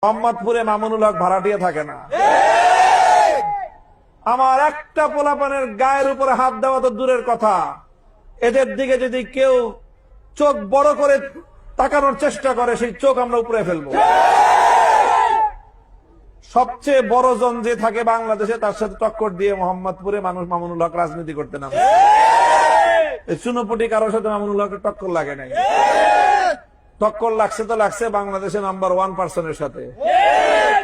মোহাম্মদপুরে মামুনুল হক ভাড়াটিয়া থাকে না। আমার একটা পোলাপানের গায়ের উপরে হাত দেওয়া তো দূরের কথা, এদের দিকে যদি কেউ চোখ বড় করে তাকানোর চেষ্টা করে সেই চোখ আমরা উপরে ফেলবো। সবচেয়ে বড় জন যে থাকে বাংলাদেশে তার সাথে টক্কর দিয়ে মোহাম্মদপুরে মানুষ মামুনুল হক রাজনীতি করতে নামে। চুনোপুটি কারোর সাথে মামুনুল হকের টক্কর লাগে নাই। টক্কর লাগছে তো লাগছে বাংলাদেশে নাম্বার 1 পার্সনের সাথে।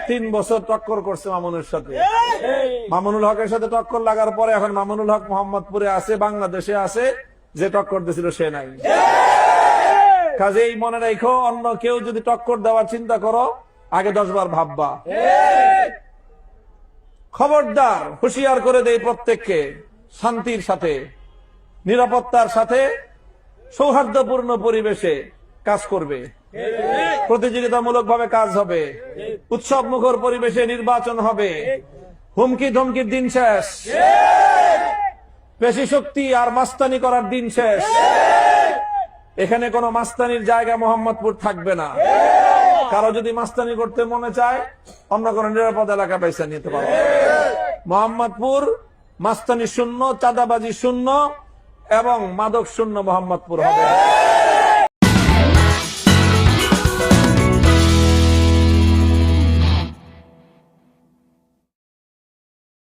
3 বছর টক্কর করছে মামুনের সাথে। মামুনুল হকের সাথে টক্কর লাগার পরে এখন মামুনুল হক মোহাম্মদপুরে আছে, বাংলাদেশে আছে, যে টক্কর দিয়েছিল সে নাই। কাজেই মনে রাখো, অন্য কেউ যদি টক্কর দেওয়ার চিন্তা করো আগে 10 বার ভাববা। খবরদার, হুঁশিয়ার করে দেই প্রত্যেককে, শান্তির সাথে, নিরাপত্তার সাথে, সৌহার্দ্যপূর্ণ পরিবেশে কাজ করবে, প্রতিযোগিতামূলক ভাবে কাজ হবে, উৎসব মুখর পরিবেশে নির্বাচন হবে। হুমকি ধমকির দিন শেষ, পেশি শক্তি আর মাস্তানি করার দিন শেষ। এখানে কোনো মাস্তানির জায়গা মোহাম্মদপুর থাকবে না। কারো যদি মাস্তানি করতে মনে চায় অন্য কোনো নিরাপদ এলাকা পয়সা নিতে পারো। মোহাম্মদপুর মাস্তানি শূন্য, চাঁদাবাজি শূন্য এবং মাদক শূন্য মোহাম্মদপুর হবে।